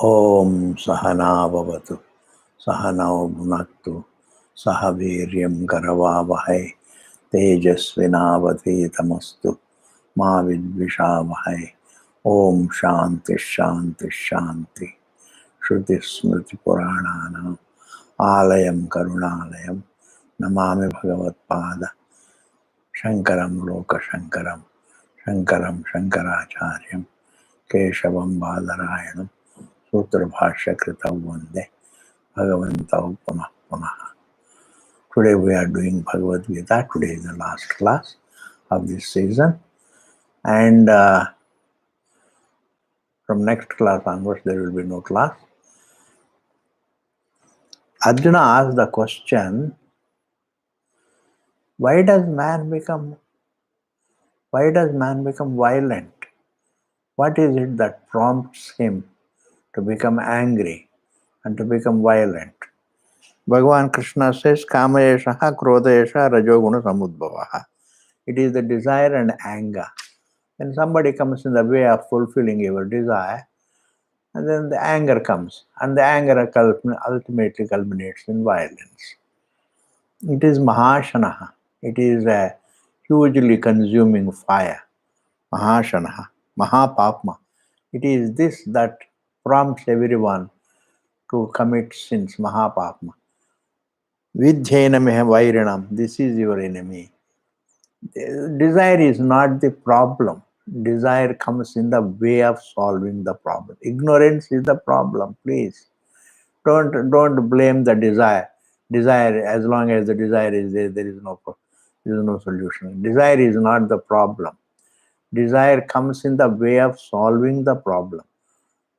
Om Sahana Bhavatu Sahanao Bhunaktu Sahaviryam Karavavahai Tejasvinavadhetamastu Ma Vidvishavahai. Om Shanti Shanti Shanti. Shruti Smriti Purananam Alayam Karunalayam Namami Bhagavad Pada Shankaram Loka Shankaram Shankaram Shankaracharyam Keshavam Badarayanam Sutra Bhashya Kritav Vande Bhagavantau Pumah Pumah. Today we are doing Bhagavad Gita. Today is the last class of this season. And from next class onwards, there will be no class. Arjuna asked the question, why does man become violent? What is it that prompts him to become angry and to become violent? Bhagavan Krishna says, Kamayeshaha Krodayesha Rajoguna Samudbhavaha. It is the desire and anger. When somebody comes in the way of fulfilling your desire, and then the anger comes, and the anger ultimately culminates in violence. It is Mahashanaha. It is a hugely consuming fire. Mahashanaha, Mahapapma. It is this that prompts everyone to commit sins, Mahapapma. Vidhyenam vairanam. This is your enemy. Desire is not the problem. Desire comes in the way of solving the problem. Ignorance is the problem, please. Don't blame the desire. Desire, as long as the desire is there, there is no solution. Desire is not the problem. Desire comes in the way of solving the problem.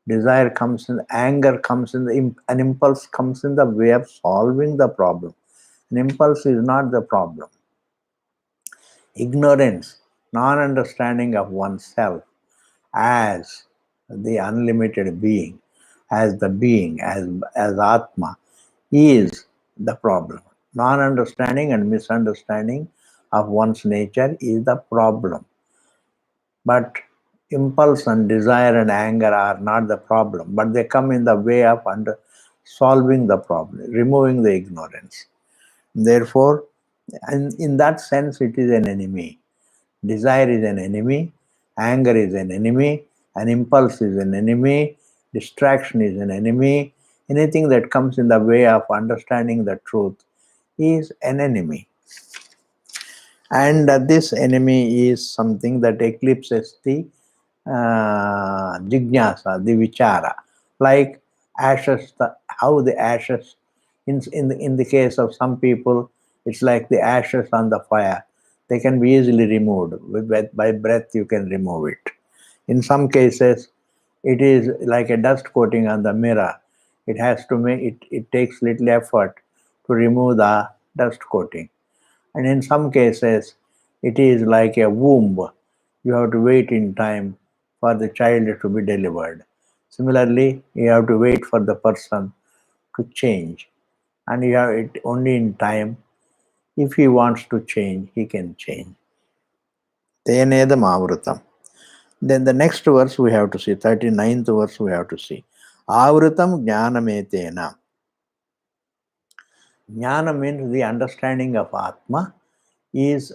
Desire comes in, anger comes in, an impulse comes in the way of solving the problem. An impulse is not the problem. Ignorance, non-understanding of oneself as the unlimited being, as the being, as Atma, is the problem. Non-understanding and misunderstanding of one's nature is the problem. But impulse and desire and anger are not the problem, but they come in the way of solving the problem, removing the ignorance. Therefore, in that sense, it is an enemy. Desire is an enemy, anger is an enemy, an impulse is an enemy, distraction is an enemy. Anything that comes in the way of understanding the truth is an enemy. And this enemy is something that eclipses the jignasa, the vichara. Like ashes, how the ashes, in the case of some people, it's like the ashes on the fire. They can be easily removed. By breath, you can remove it. In some cases, it is like a dust coating on the mirror. It has to make it takes little effort to remove the dust coating. And in some cases, it is like a womb. You have to wait in time for the child to be delivered. Similarly, you have to wait for the person to change. And you have it only in time. If he wants to change, he can change. Tenedam avrutam. Then the next verse we have to see, 39th verse we have to see. Avrutam jnanametena. Jnana means the understanding of Atma is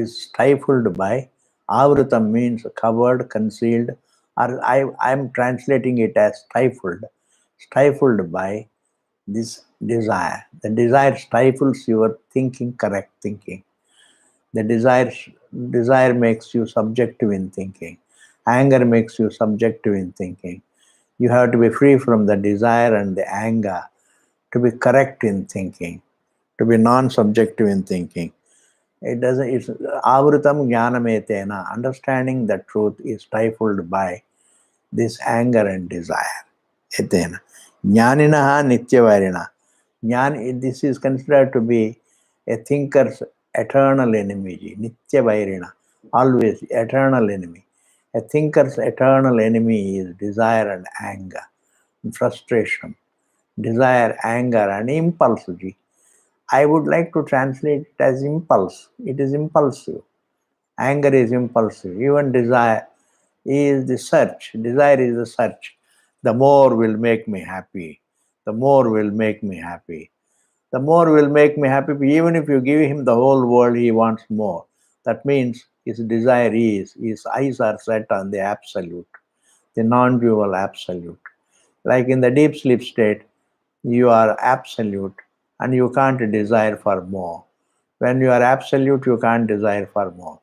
stifled by. Avrutam means covered, concealed, or I'm translating it as stifled by this desire. The desire stifles your thinking, correct thinking. The desire makes you subjective in thinking. Anger makes you subjective in thinking. You have to be free from the desire and the anger to be correct in thinking, to be non-subjective in thinking. It's avrutam jnanametena. Understanding the truth is stifled by this anger and desire. Etena. Jnaninaha nityavarina. This is considered to be a thinker's eternal enemy. Nityavarina. Always eternal enemy. A thinker's eternal enemy is desire and anger, and frustration. Desire, anger, and impulse. I would like to translate it as impulse. It is impulsive. Anger is impulsive. Even desire is the search. Desire is the search. The more will make me happy. The more will make me happy. The more will make me happy. Even if you give him the whole world, he wants more. That means his desire is, his eyes are set on the absolute, the non-dual absolute. Like in the deep sleep state, you are absolute and you can't desire for more. When you are absolute, you can't desire for more.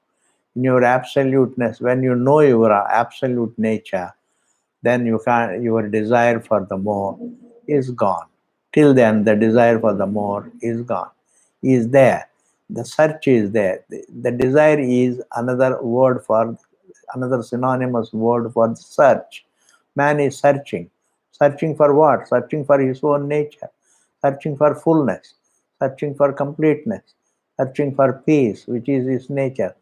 In your absoluteness, when you know your absolute nature, then your desire for the more is gone. Till then, the desire for the more is gone, is there. The search is there. The desire is another synonymous word for the search. Man is searching. Searching for what? Searching for his own nature, searching for fullness, searching for completeness, searching for peace, which is his nature,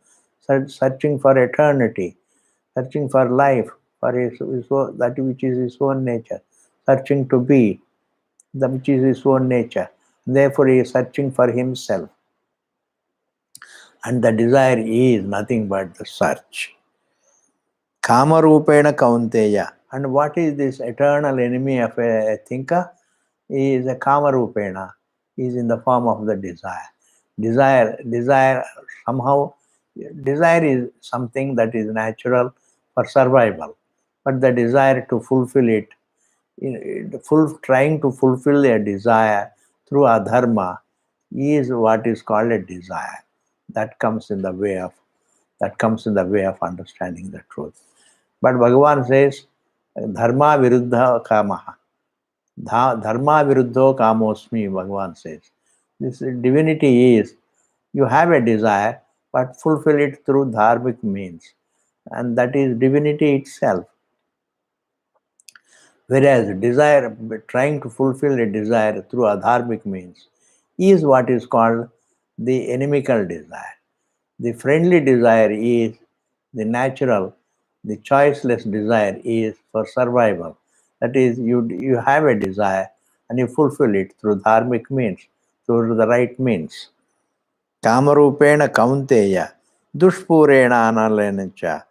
searching for eternity, searching for life, for that which is his own nature, searching to be that which is his own nature. Therefore, he is searching for himself. And the desire is nothing but the search. Kamarupena Kaunteya. And what is this eternal enemy of a thinker? He is a Kamarupena. He is in the form of the desire. Desire somehow, desire is something that is natural for survival. But the desire to fulfill it, trying to fulfill a desire through adharma is what is called a desire. That comes in the way of understanding the truth. But Bhagavan says, dharma viruddha kamaha. Dharma viruddho kamosmi, Bhagavan says. This divinity is, you have a desire, but fulfill it through dharmic means. And that is divinity itself. Whereas desire, trying to fulfill a desire through adharmic means, is what is called the inimical desire. The friendly desire is the natural, the choiceless desire is for survival. That is, you have a desire and you fulfill it through dharmic means, through the right means. Kamarupena kaunteya, dushpurena analencha.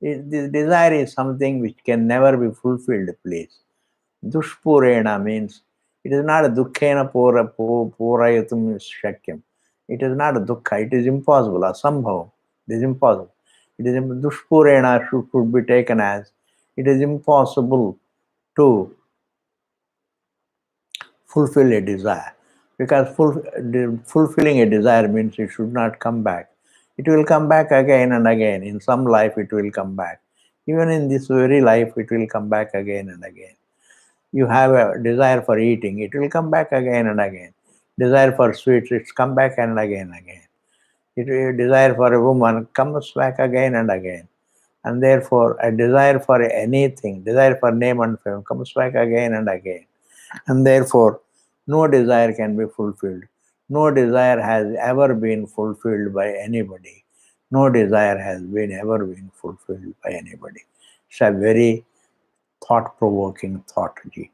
This desire is something which can never be fulfilled, please. Dushpurena means it is not a dukkhena purayatum shakyam. It is not a dukkha, it is impossible, asambhavam. It is impossible. It is dushpurena should be taken as it is impossible to fulfill a desire. Because fulfilling a desire means it should not come back. It will come back again and again. In some life it will come back. Even in this very life it will come back again and again. You have a desire for eating, it will come back again and again. Desire for sweets, it's come back and again. Desire for a woman comes back again and again. And therefore, a desire for anything, desire for name and fame comes back again and again. And therefore, no desire can be fulfilled. No desire has ever been fulfilled by anybody. No desire has ever been fulfilled by anybody. It's a very thought-provoking thought, Ji.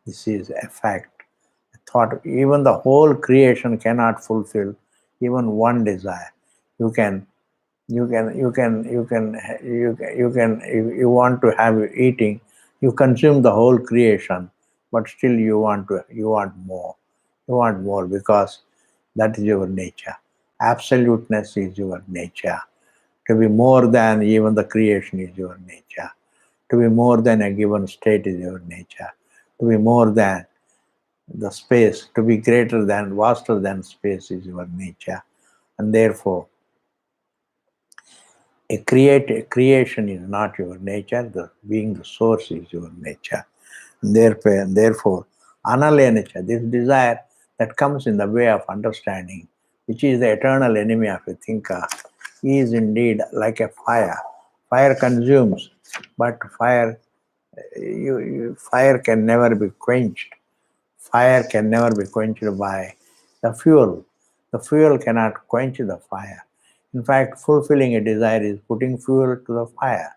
This is a fact. A thought, even the whole creation cannot fulfill even one desire. You want to have eating, you consume the whole creation, but still you want more. You want more because that is your nature. Absoluteness is your nature. To be more than even the creation is your nature. To be more than a given state is your nature. To be more than the space, to be greater than, vaster than space is your nature. And therefore, a creation is not your nature, being the source is your nature. And therefore, anale nature, this desire that comes in the way of understanding, which is the eternal enemy of a thinker, is indeed like a fire. Fire consumes, but fire can never be quenched. Fire can never be quenched by the fuel. The fuel cannot quench the fire. In fact, fulfilling a desire is putting fuel to the fire,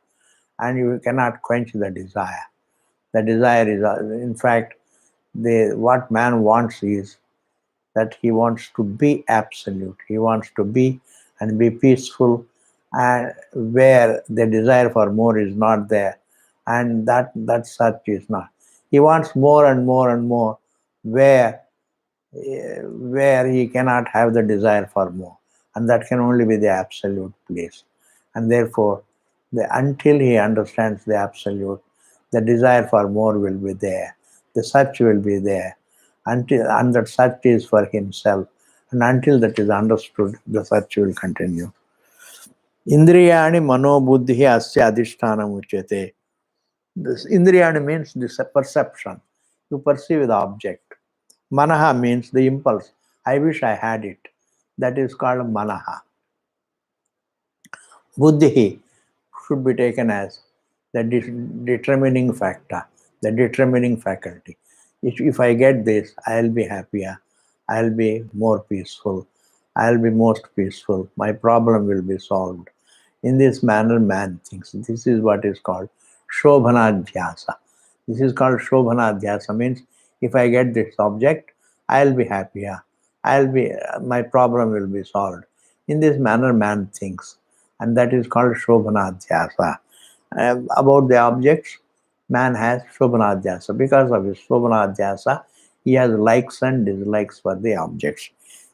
and you cannot quench the desire. The desire is, in fact, what man wants is that he wants to be absolute. He wants to be and be peaceful, and where the desire for more is not there. and that such is not. He wants more and more and more, where he cannot have the desire for more, and that can only be the absolute place. And therefore, until he understands the absolute, the desire for more will be there, the such will be there, and that such is for himself, and until that is understood, the such will continue. Indriyani manobuddhi asya adhisthana uchyate. This indriyani means this perception. You perceive the object. Manaha means the impulse. I wish I had it. That is called manaha. Buddhi should be taken as the determining factor, the determining faculty. If I get this, I'll be happier, I'll be more peaceful, I'll be most peaceful, my problem will be solved. In this manner, man thinks. This is what is called Shobhanadhyasa. This is called Shobhanadhyasa, means if I get this object, I'll be happier, my problem will be solved. In this manner, man thinks, and that is called Shobhanadhyasa. About the objects, man has Shobhanadhyasa. Because of his Shobhanadhyasa, he has likes and dislikes for the objects.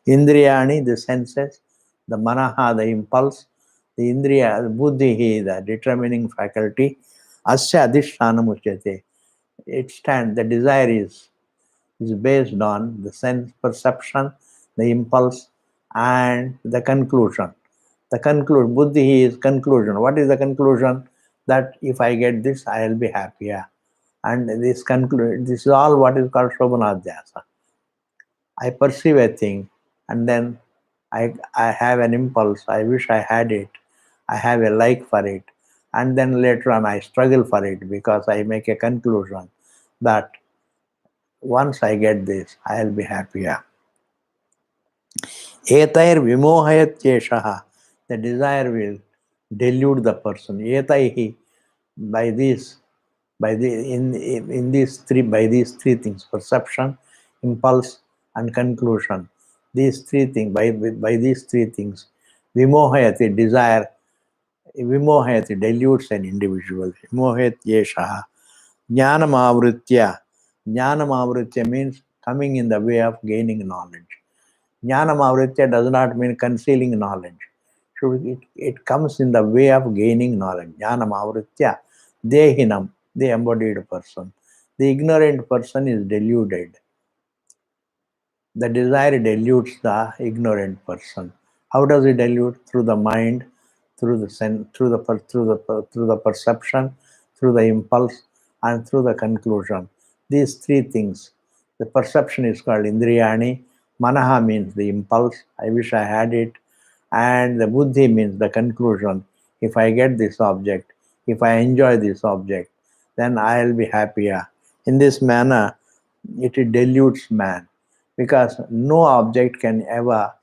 Indriyani, the senses, the manaha, the impulse, the indriya, the buddhi, the determining faculty, asya adhisthana uchyate. It stands, the desire is based on the sense perception, the impulse, and the conclusion. The buddhi is conclusion. What is the conclusion? That if I get this, I will be happier. And this is all what is called Shobhanadhyasa. I perceive a thing, and then I have an impulse. I wish I had it. I have a like for it. And then later on, I struggle for it because I make a conclusion that once I get this, I will be happier. Etair vimohayatyeshaha. The desire will delude the person. Etaihi, by these, in these three things: perception, impulse, and conclusion. These three things, by these three things, vimohayati, desire, vimohayati, deludes an individual. Vimohayatyeshaha. Jnanamavritya. Jnanamavritya means coming in the way of gaining knowledge. Jnanamavritya does not mean concealing knowledge. So it comes in the way of gaining knowledge. Jnanamavritya, dehinam, the embodied person. The ignorant person is deluded. The desire dilutes the ignorant person. How does it dilute? Through the mind, through the sense, through the perception, through the impulse, and through the conclusion. These three things. The perception is called indriyani. Manaha means the impulse. I wish I had it. And the buddhi means the conclusion. If I get this object, if I enjoy this object, then I'll be happier. In this manner, it dilutes man, because no object can ever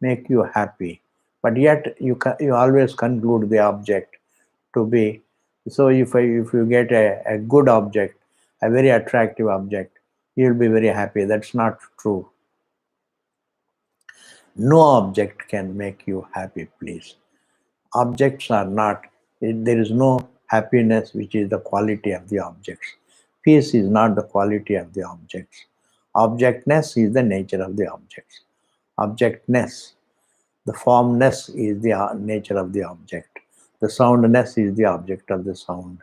make you happy. But yet you always conclude the object to be. So if you get a good object, a very attractive object, you'll be very happy. That's not true. No object can make you happy, please. Objects are not, there is no happiness which is the quality of the objects. Peace is not the quality of the objects. Objectness is the nature of the objects. Objectness, the formness is the nature of the object. The soundness is the object of the sound.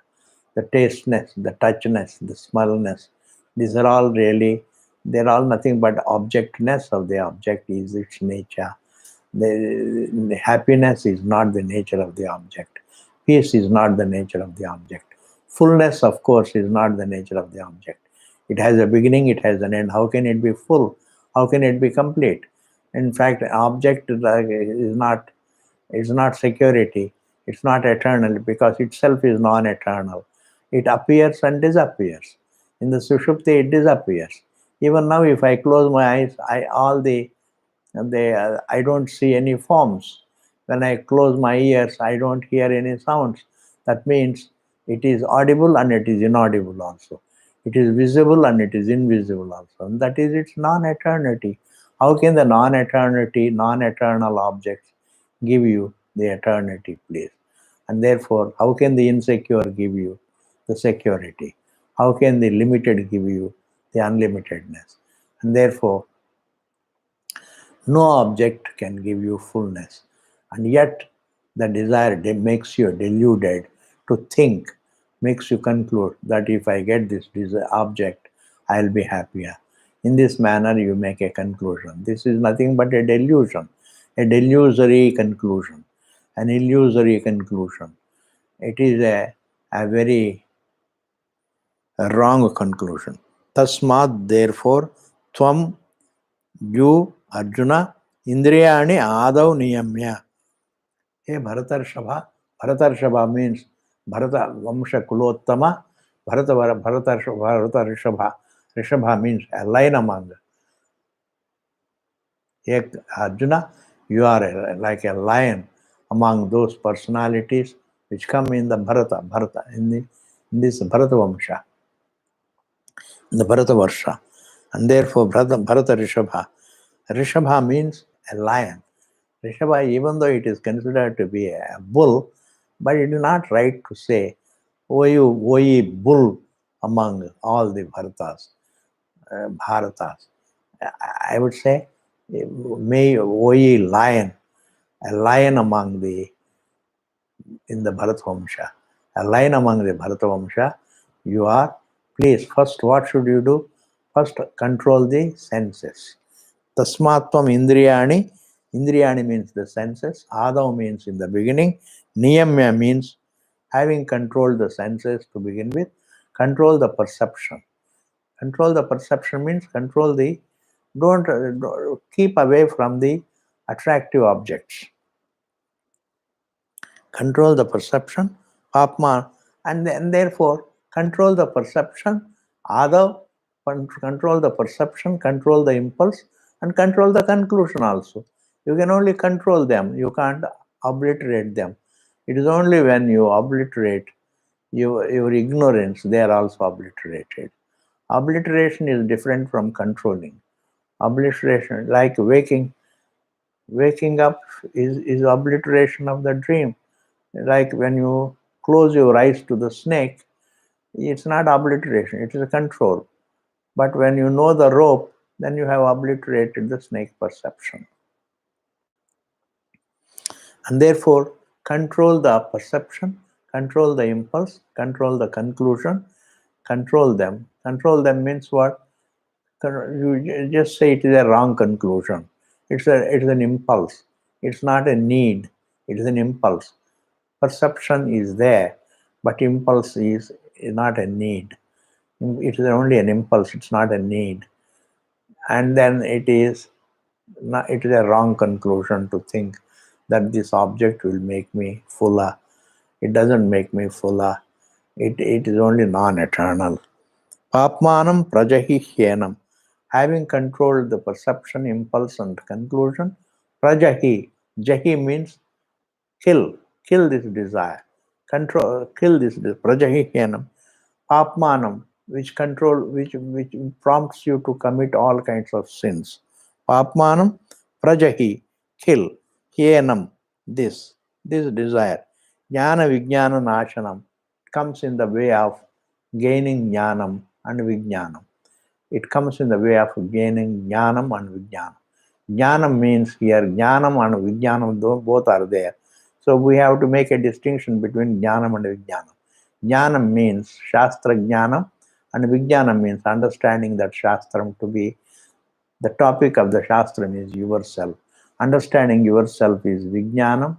The tasteness, the touchness, the smellness, these are all really, they're all nothing but objectness of the object is its nature. The happiness is not the nature of the object. Peace is not the nature of the object. Fullness, of course, is not the nature of the object. It has a beginning, it has an end. How can it be full? How can it be complete? In fact, object is not security. It's not eternal because itself is non-eternal. It appears and disappears. In the sushupti, it disappears. Even now, if I close my eyes, I don't see any forms. When I close my ears, I don't hear any sounds. That means it is audible and it is inaudible also. It is visible and it is invisible also. And that is its non-eternity. How can the non-eternal objects give you the eternity, please? And therefore, how can the insecure give you the security? How can the limited give you the unlimitedness? And therefore, no object can give you fullness. And yet, the desire makes you deluded to think, makes you conclude that if I get this object, I'll be happier. In this manner, you make a conclusion. This is nothing but a delusion, a delusory conclusion, an illusory conclusion. It is a very wrong conclusion. Tasmat, therefore, tvam, you, Arjuna, Indriyani Adav Niyamya. Hey Bharatarshava means Bharata Vamsha Kulottama, Bharata Rishabha means a lion among. Hey Arjuna, you are like a lion among those personalities which come in the Bharata, in this Bharata Vamsha, in the Bharata Varsha. And therefore Bharata Rishabha. Rishabha means a lion. Rishabha, even though it is considered to be a bull, but it is not right to say, O ye bull among all the Bharatas. I would say, may O ye lion, a lion among in the Bharatvamsha, a lion among the Bharatvamsha, you are, please, first what should you do? First control the senses. Tasmatvam Indriyani. Indriyani means the senses. Adav means in the beginning. Niyamya means having controlled the senses to begin with. Control the perception. Control the perception means control the, don't keep away from the attractive objects. Control the perception, Papma, and therefore control the perception, Adav, control the perception, control the impulse, and control the conclusion also. You can only control them, you can't obliterate them. It is only when you obliterate your ignorance, they are also obliterated. Obliteration is different from controlling. Obliteration, like waking up is obliteration of the dream. Like when you close your eyes to the snake, it's not obliteration, it is a control. But when you know the rope, then you have obliterated the snake perception. And therefore, control the perception, control the impulse, control the conclusion, control them. Control them means what? You just say it is a wrong conclusion. It's an impulse. It's not a need. It is an impulse. Perception is there, but impulse is not a need. It is only an impulse. It's not a need. And then it is a wrong conclusion to think that this object will make me fuller. It doesn't make me fuller. It is only non-eternal. Papmanam prajahi hyenam. Having controlled the perception, impulse, and conclusion, prajahi. Jahi means kill this desire. Kill this prajahi hyenam. Papmanam, which prompts you to commit all kinds of sins. Papmanam, prajahi, kill, hyenam, this desire. Jnana vijnana nashanam comes in the way of gaining jnanam and vijnanam. It comes in the way of gaining jnanam and vijnanam. Jnanam means here, jnanam and vijnanam, both are there. So we have to make a distinction between jnanam and vijnanam. Jnanam means Shastra Jnanam, and Vijnanam means understanding that Shastram to be the topic of the Shastram is yourself. Understanding yourself is Vijnanam,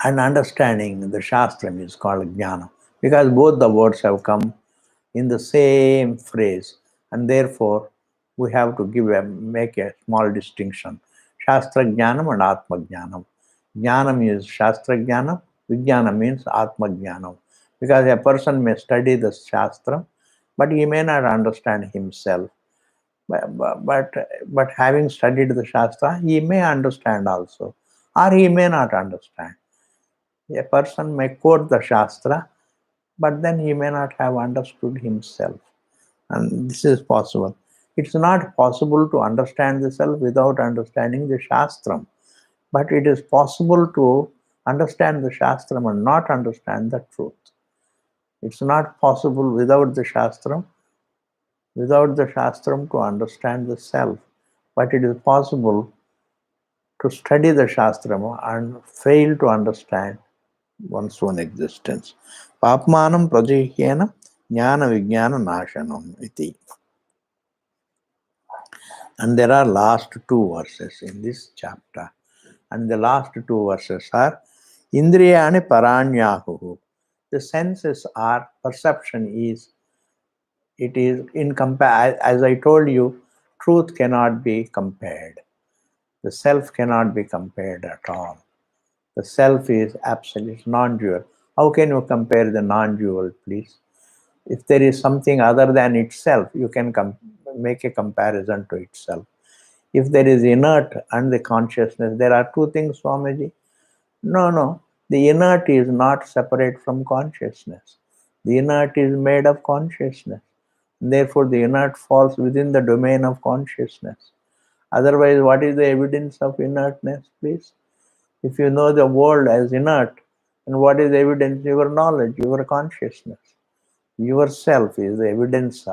and understanding the Shastram is called Jnanam, because both the words have come in the same phrase, and therefore we have to make a small distinction. Shastra Jnanam and Atma Jnanam. Jnanam is Shastra Jnanam, Vijnana means Atma Jnanam. Because a person may study the Shastra, but he may not understand himself. But having studied the Shastra, he may understand also, or he may not understand. A person may quote the Shastra, but then he may not have understood himself. And this is possible. It's not possible to understand the self without understanding the Shastram. But it is possible to understand the Shastram and not understand the truth. It's not possible without the Shastram to understand the self. But it is possible to study the Shastram and fail to understand one's own existence. Papmanam prajahyena jnana vijnana nashanam iti. And there are last two verses in this chapter. And the last two verses are Indriyani paranyahu. The senses are, perception is, it is as I told you, truth cannot be compared. The self cannot be compared at all. The self is absolute, non-dual. How can you compare the non-dual, please? If there is something other than itself, you can make a comparison to itself. If there is inert and the consciousness, there are two things, Swamiji. No. The inert is not separate from consciousness. The inert is made of consciousness. Therefore, the inert falls within the domain of consciousness. Otherwise, what is the evidence of inertness, please? If you know the world as inert, and what is the evidence? Your knowledge, your consciousness. Yourself is the evidence.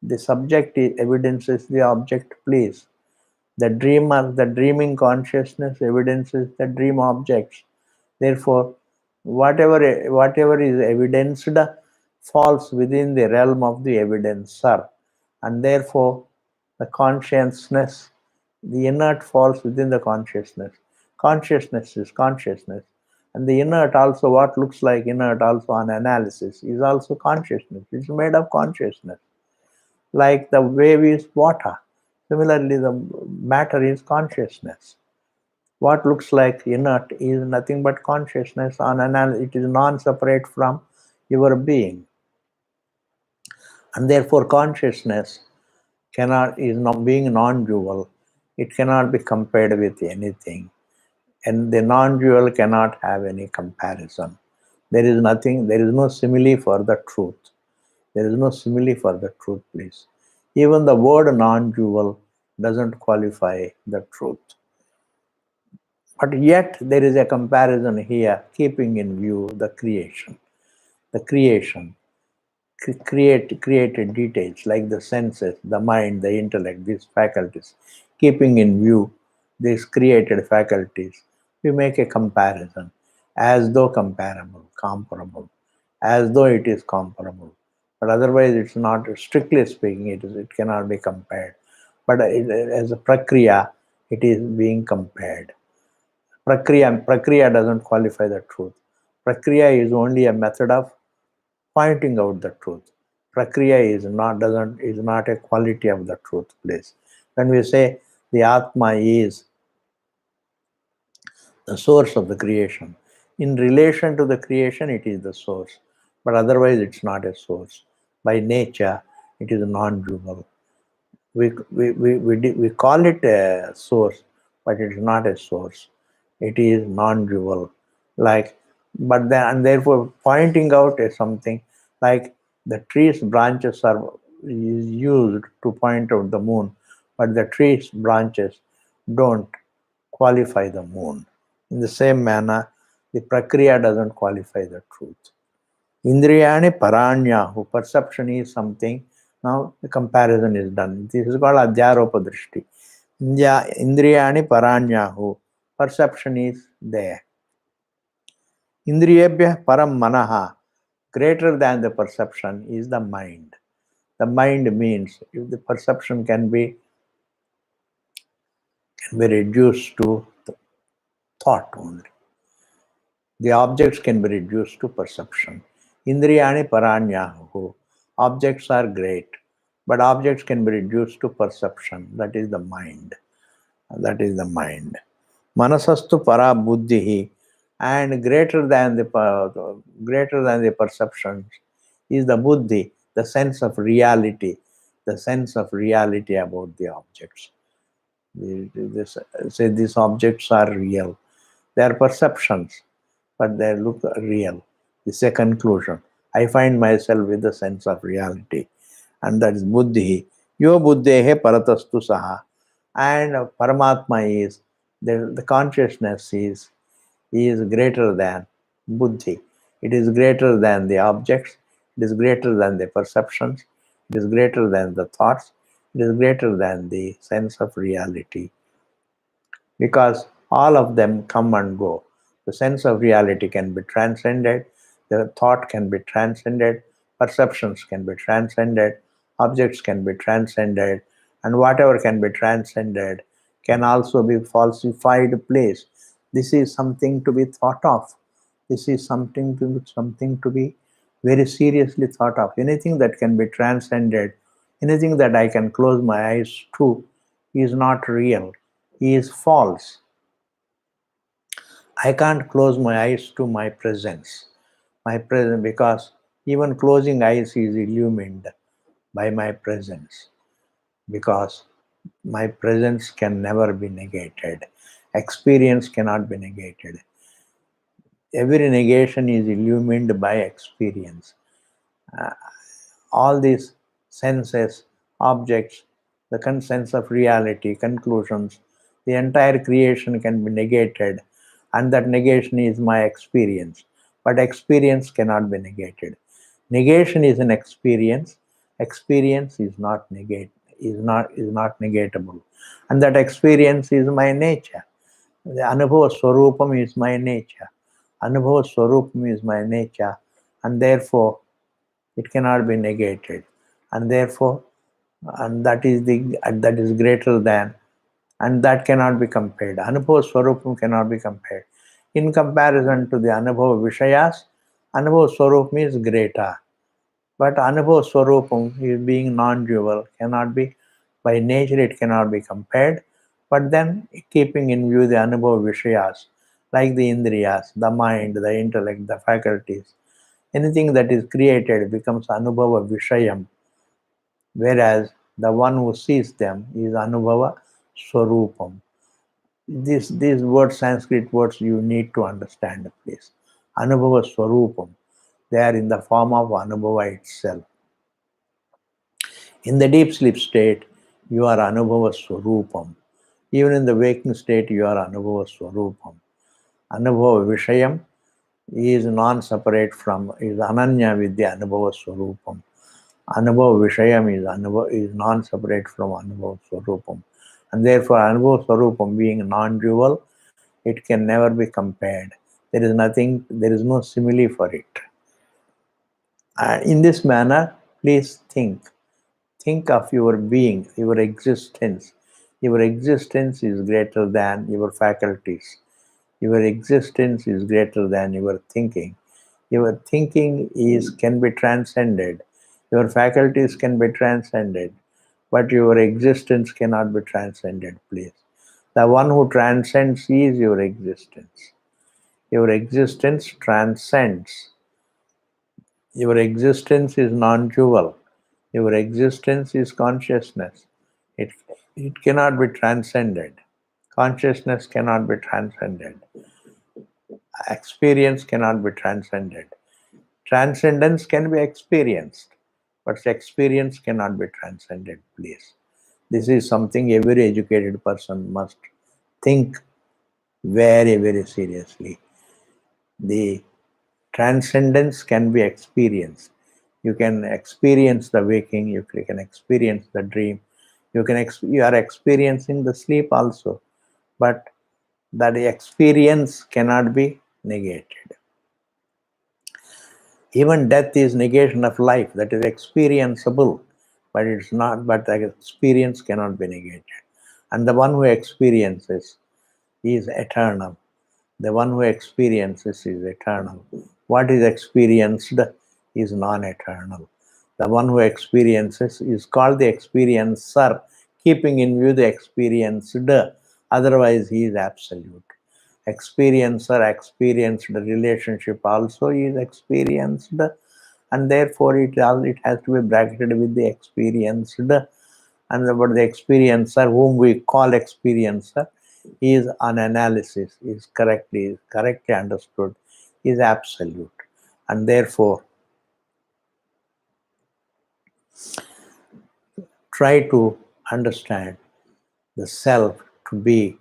The subject evidences the object, please. The dreamer, the dreaming consciousness evidences the dream objects. Therefore, whatever is evidenced falls within the realm of the evidencer. And therefore, the consciousness, the inert falls within the consciousness. Consciousness is consciousness. And the inert also, what looks like inert also on analysis, is also consciousness. It's made of consciousness. Like the wave is water. Similarly, the matter is consciousness. What looks like inert is nothing but consciousness on analysis. It is non-separate from your being. And therefore consciousness is not being non-dual. It cannot be compared with anything. And the non-dual cannot have any comparison. There is no simile for the truth. There is no simile for the truth, please. Even the word non-dual doesn't qualify the truth. But yet there is a comparison here, keeping in view the creation. The creation, created details like the senses, the mind, the intellect, these faculties. Keeping in view these created faculties, we make a comparison as though comparable, as though it is comparable. But otherwise it's not, strictly speaking, it cannot be compared. But as a prakriya, it is being compared. Prakriya doesn't qualify the truth. Prakriya is only a method of pointing out the truth. Prakriya is not a quality of the truth, please. When we say the Atma is the source of the creation, in relation to the creation, it is the source. But otherwise, it's not a source. By nature, it is non-dual. We call it a source, but it is not a source. It is non-dual. And therefore pointing out something like the tree's branches are used to point out the moon, but the tree's branches don't qualify the moon. In the same manner, the prakriya doesn't qualify the truth. Indriyani paranyahu, perception is something. Now the comparison is done. This is called adhyaropa drishti. Indriyani paranyahu, perception is there. Indriyabhya param manaha, greater than the perception is the mind. The mind means if the perception can be reduced to thought only. The objects can be reduced to perception. Indriyani paranyahu, objects are great, but objects can be reduced to perception. That is the mind. That is the mind. Manasastu para buddhihi, and greater than the perceptions is the buddhi, the sense of reality about the objects. These objects are real. They are perceptions, but they look real. This is a conclusion. I find myself with the sense of reality, and that is buddhi. Yo buddhehe paratastu saha, and Paramatma is the consciousness is greater than buddhi. It is greater than the objects. It is greater than the perceptions. It is greater than the thoughts. It is greater than the sense of reality. Because all of them come and go. The sense of reality can be transcended, the thought can be transcended, perceptions can be transcended, objects can be transcended, and whatever can be transcended can also be falsified place. This is something to be thought of. This is something to be very seriously thought of. Anything that can be transcended, anything that I can close my eyes to, is not real, is false. I can't close my eyes to my presence. My presence, because even closing eyes is illumined by my presence, because my presence can never be negated. Experience cannot be negated. Every negation is illumined by experience. All these senses, objects, the sense of reality, conclusions, the entire creation can be negated, and that negation is my experience. But experience cannot be negated. Negation is an experience. Experience is not not negatable, and that experience is my nature. The Anubhava Swarupam is my nature. Anubhava Swarupam is my nature, and therefore it cannot be negated, and therefore, and that is greater than, and that cannot be compared. Anubhava Swarupam cannot be compared. In comparison to the Anubhava Vishayas, Anubhava Swarupam is greater. But Anubhava Swarupam is being non-dual, cannot be, by nature it cannot be compared. But then keeping in view the Anubhava Vishayas, like the Indriyas, the mind, the intellect, the faculties, anything that is created becomes Anubhava Vishayam, whereas the one who sees them is Anubhava Swarupam. These words, Sanskrit words, you need to understand, please. Anubhava Swarupam. They are in the form of Anubhava itself. In the deep sleep state, you are Anubhava Swarupam. Even in the waking state, you are Anubhava Swarupam. Anubhava Vishayam is non-separate from, is Ananya Vidya Anubhava Swarupam. Anubhava Vishayam is non-separate from Anubhava Swarupam. And therefore, Anubhava Swarupam being non-dual, it can never be compared. There is nothing, there is no simile for it. In this manner, please think. Think of your being, your existence. Your existence is greater than your faculties. Your existence is greater than your thinking. Your thinking can be transcended. Your faculties can be transcended. But your existence cannot be transcended, please. The one who transcends is your existence. Your existence transcends. Your existence is non-dual. Your existence is consciousness. It cannot be transcended. Consciousness cannot be transcended. Experience cannot be transcended. Transcendence can be experienced, but experience cannot be transcended, please. This is something every educated person must think very, very seriously. The transcendence can be experienced. You can experience the waking, you can experience the dream, you are experiencing the sleep also, but that experience cannot be negated. Even death is negation of life, that is experienceable, but it's not, but the experience cannot be negated. And the one who experiences is eternal. The one who experiences is eternal. What is experienced is non-eternal. The one who experiences is called the experiencer, keeping in view the experienced, otherwise he is absolute. Experiencer, experienced relationship also is experienced, and therefore it has to be bracketed with the experienced, and but the experiencer, whom we call experiencer, is an analysis, is correctly understood, is absolute, and therefore try to understand the self to be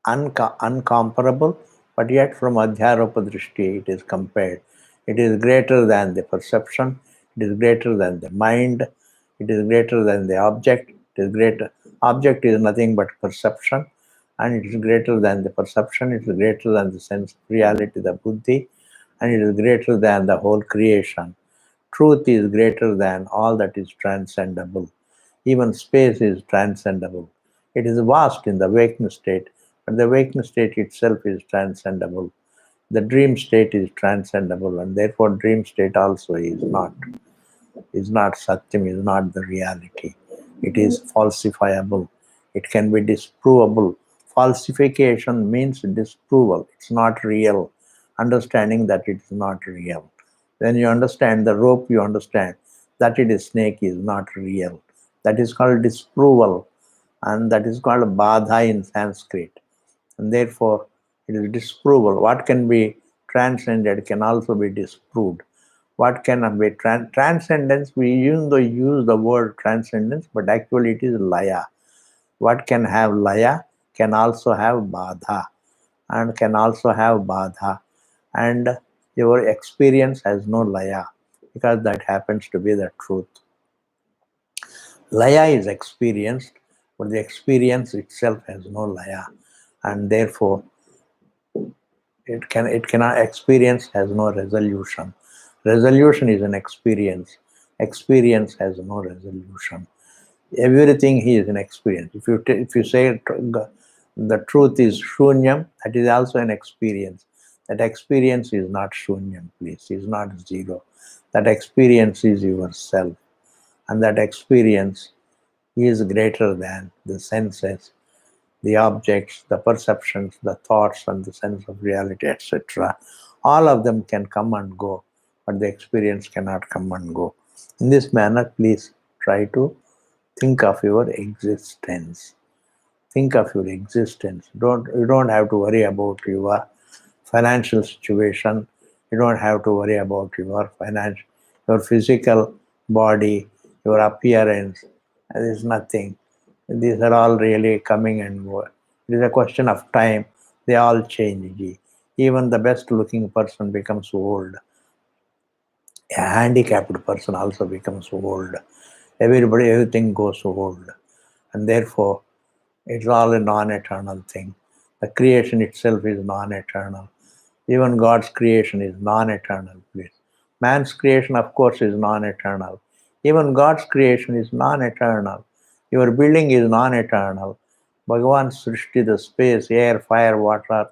uncomparable, but yet from Adhyaropa Drishti it is compared. It is greater than the perception, it is greater than the mind, it is greater than the object, it is greater. Object is nothing but perception, and it is greater than the perception, it is greater than the sense of reality, the buddhi, and it is greater than the whole creation. Truth is greater than all that is transcendable. Even space is transcendable. It is vast in the waking state, but the waking state itself is transcendable. The dream state is transcendable, and therefore dream state also is not satyam, is not the reality. It is falsifiable. It can be disprovable. Falsification means disproval. It's not real. Understanding that it is not real. When you understand the rope, you understand that it is snake is not real. That is called disproval, and that is called badha in Sanskrit. And therefore, it is disproval. What can be transcended can also be disproved. What can be transcendence? We even though use the word transcendence, but actually it is laya. What can have laya can also have badha, and can also have badha. And your experience has no laya, because that happens to be the truth. Laya is experienced, but the experience itself has no laya, and therefore it cannot experience has no resolution. Resolution is an experience. Experience has no resolution. Everything he is an experience. If you say the truth is shunyam, that is also an experience. That experience is not shunyam, please. Is not zero. That experience is yourself, and that experience is greater than the senses, the objects, the perceptions, the thoughts, and the sense of reality, etc. All of them can come and go, but the experience cannot come and go. In this manner, please try to think of your existence. Think of your existence. You don't have to worry about your financial situation. You don't have to worry about your physical body, your appearance. There is nothing. These are all really coming and go. It is a question of time. They all change. Even the best looking person becomes old. A handicapped person also becomes old. Everything goes old. And therefore, it's all a non-eternal thing. The creation itself is non-eternal. Even God's creation is non-eternal, please. Man's creation, of course, is non-eternal. Even God's creation is non-eternal. Your building is non-eternal. Bhagavan's Srishti, the space, air, fire, water,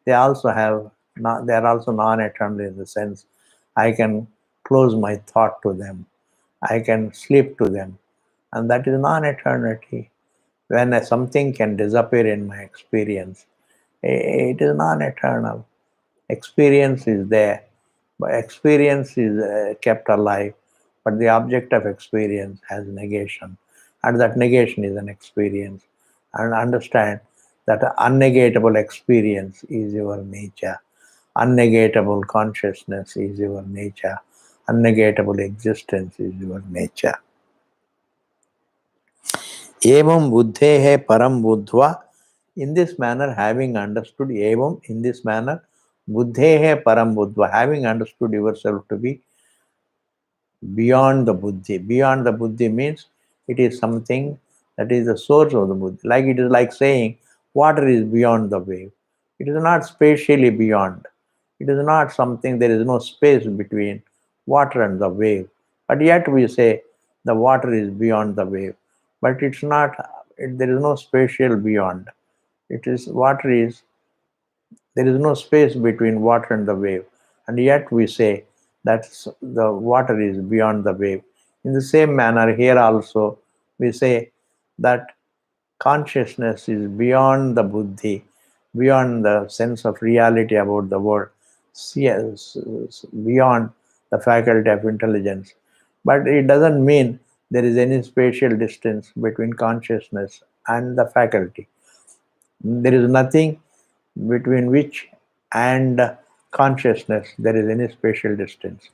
they also have they are also non-eternal in the sense I can close my thought to them. I can sleep to them. And that is non-eternity. When something can disappear in my experience, it is non-eternal. Experience is there, but experience is kept alive, but the object of experience has negation, and that negation is an experience. And understand that unnegatable experience is your nature, unnegatable consciousness is your nature, unnegatable existence is your nature. Evam buddhehe param buddhva. In this manner, having understood evam, in this manner, buddhehe param buddhva, having understood yourself to be beyond the buddhi. Beyond the buddhi means it is something that is the source of the buddhi. Like it is like saying water is beyond the wave. It is not spatially beyond. It is not something, there is no space between water and the wave. But yet we say the water is beyond the wave. But it's not, there is no spatial beyond. It is, water is, there is no space between water and the wave. And yet we say that the water is beyond the wave. In the same manner, here also we say that consciousness is beyond the buddhi, beyond the sense of reality about the world, beyond the faculty of intelligence. But it doesn't mean there is any spatial distance between consciousness and the faculty. There is nothing between which and consciousness there is any spatial distance.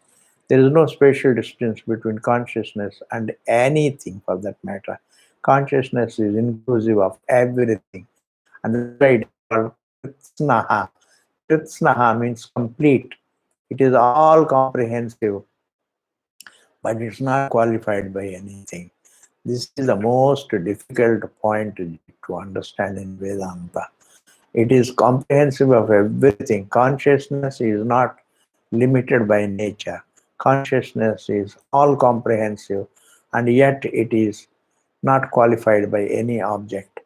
There is no spatial distance between consciousness and anything for that matter. Consciousness is inclusive of everything. And that's why it is called Kritsnaha. Kritsnaha means complete. It is all comprehensive, but it's not qualified by anything. This is the most difficult point to understand in Vedanta. It is comprehensive of everything. Consciousness is not limited by nature. Consciousness is all comprehensive, and yet it is not qualified by any object.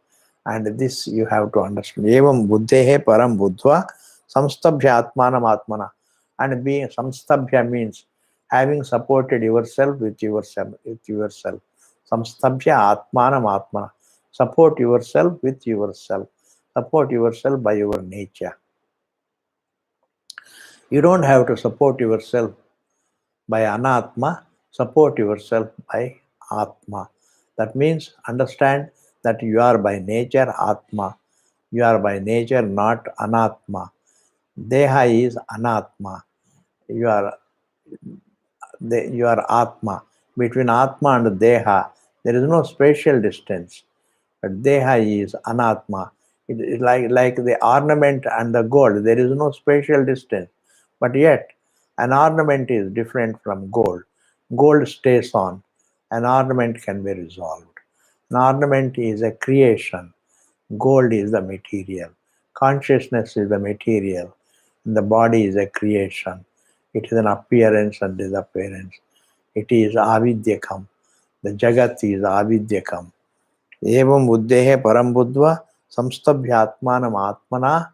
And this you have to understand. Evam buddhehe param buddhva samstabhya atmanam atmana. And being samstabhya means having supported yourself with yourself. Samstabhya atmanam atmana. Support yourself with yourself. Support yourself by your nature. You don't have to support yourself by anatma, support yourself by atma. That means understand that you are by nature atma. You are by nature not anatma. Deha is anatma. You are atma. Between atma and deha, there is no spatial distance. But deha is anatma. It is like the ornament and the gold. There is no spatial distance. But yet, an ornament is different from gold. Gold stays on. An ornament can be resolved. An ornament is a creation. Gold is the material. Consciousness is the material. And the body is a creation. It is an appearance and disappearance. It is avidyakam. The jagat is avidyakam. Evam buddhehe param buddhva samstabhyatmanam atmana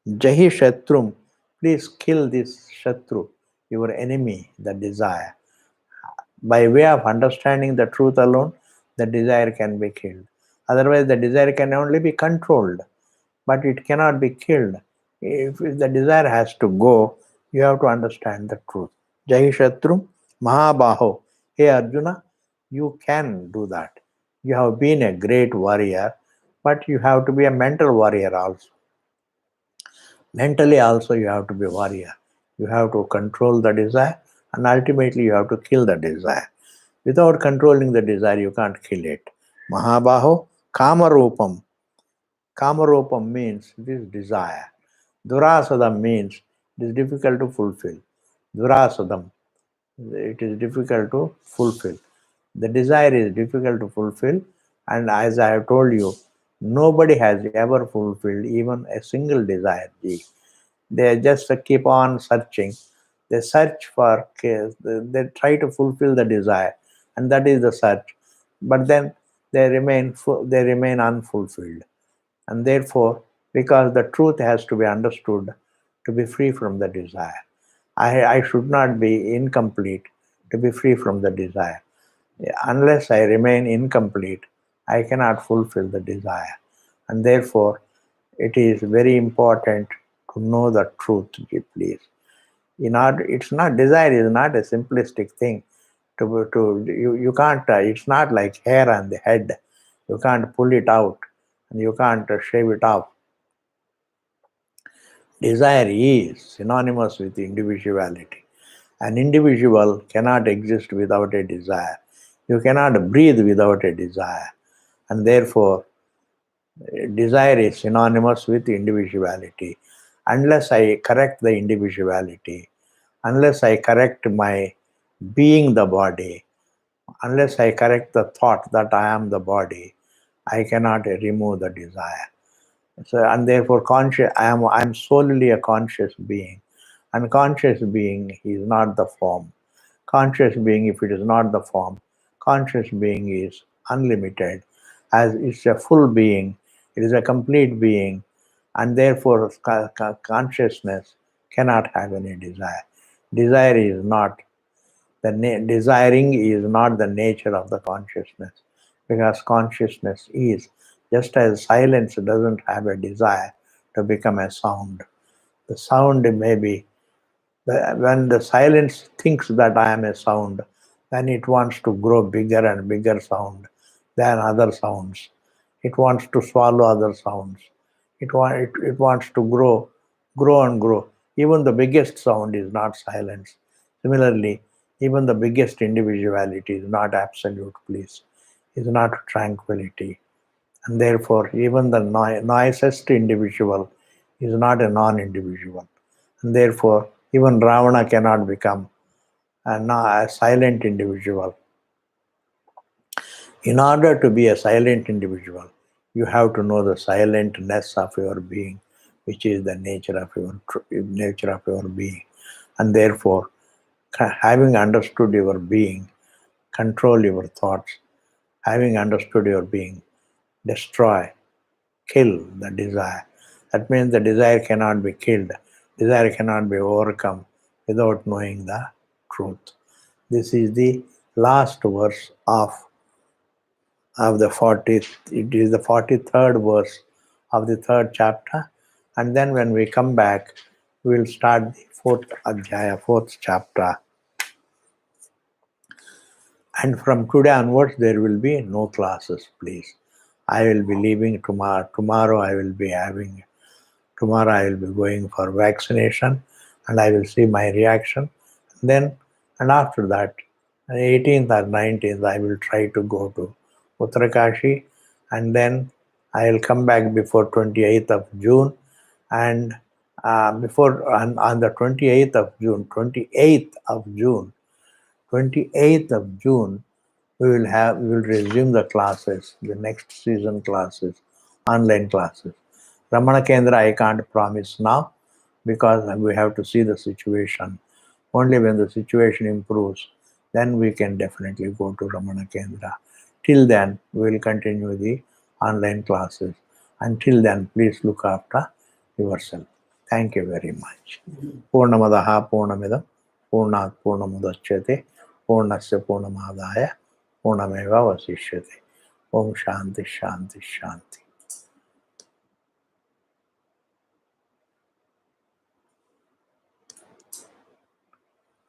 jahi shatrum. Please kill this shatru, your enemy, the desire. By way of understanding the truth alone, the desire can be killed. Otherwise, the desire can only be controlled, but it cannot be killed. If the desire has to go, you have to understand the truth. Jahi Shatru Mahabaho. Hey Arjuna, you can do that. You have been a great warrior, but you have to be a mental warrior also. Mentally also you have to be a warrior. You have to control the desire, and ultimately you have to kill the desire. Without controlling the desire, you can't kill it. Mahabaho Kamarupam. Kamarupam means this desire. Durasadam means it is difficult to fulfill. Durasadam, it is difficult to fulfill. The desire is difficult to fulfill, and as I have told you, nobody has ever fulfilled even a single desire. They just keep on searching. They search for, they try to fulfill the desire, and that is the search. But then they remain unfulfilled. And therefore, because the truth has to be understood to be free from the desire. I should not be incomplete to be free from the desire. Unless I remain incomplete, I cannot fulfill the desire. And therefore, it is very important to know the truth, please. It's not, desire is not a simplistic thing. You can't, it's not like hair on the head. You can't pull it out and you can't shave it off. Desire is synonymous with individuality. An individual cannot exist without a desire. You cannot breathe without a desire. And therefore, desire is synonymous with individuality. Unless I correct the individuality, unless I correct my being the body, unless I correct the thought that I am the body, I cannot remove the desire. So, and therefore, I am solely a conscious being. And conscious being is not the form. Conscious being, if it is not the form, conscious being is unlimited. As it's a full being, it is a complete being, and therefore consciousness cannot have any desire. Desire is not, desiring is not the nature of the consciousness, because consciousness is, just as silence doesn't have a desire to become a sound. The sound may be, when the silence thinks that I am a sound, then it wants to grow bigger and bigger sound than other sounds. It wants to swallow other sounds. It wants to grow and grow. Even the biggest sound is not silence. Similarly, even the biggest individuality is not absolute bliss, is not tranquility. And therefore, even the noisiest individual is not a non-individual. And therefore, even Ravana cannot become a silent individual. In order to be a silent individual, you have to know the silentness of your being, which is the nature of your being. And therefore, having understood your being, control your thoughts. Having understood your being, destroy, kill the desire. That means the desire cannot be killed. Desire cannot be overcome without knowing the truth. This is the last verse of the 40th. It is the 43rd verse of the 3rd chapter. And then when we come back, we will start the 4th adhyaya, 4th chapter. And from today onwards, there will be no classes, please. I will be leaving tomorrow. Tomorrow I will be going for vaccination, and I will see my reaction. And after that, 18th or 19th, I will try to go to Uttarakashi, and then I will come back before 28th of June, and on the 28th of June, 28th of June, we will resume the classes, the next season classes, online classes. Ramana Kendra, I can't promise now because we have to see the situation. Only when the situation improves, then we can definitely go to Ramana Kendra. Till then, we will continue the online classes. Until then, please look after yourself. Thank you very much. Purnamadaha Purnamidam Purnat Purnamudachyate Purnasya Purnamadaya Purnameva Vasishyate. Om Shanti Shanti Shanti.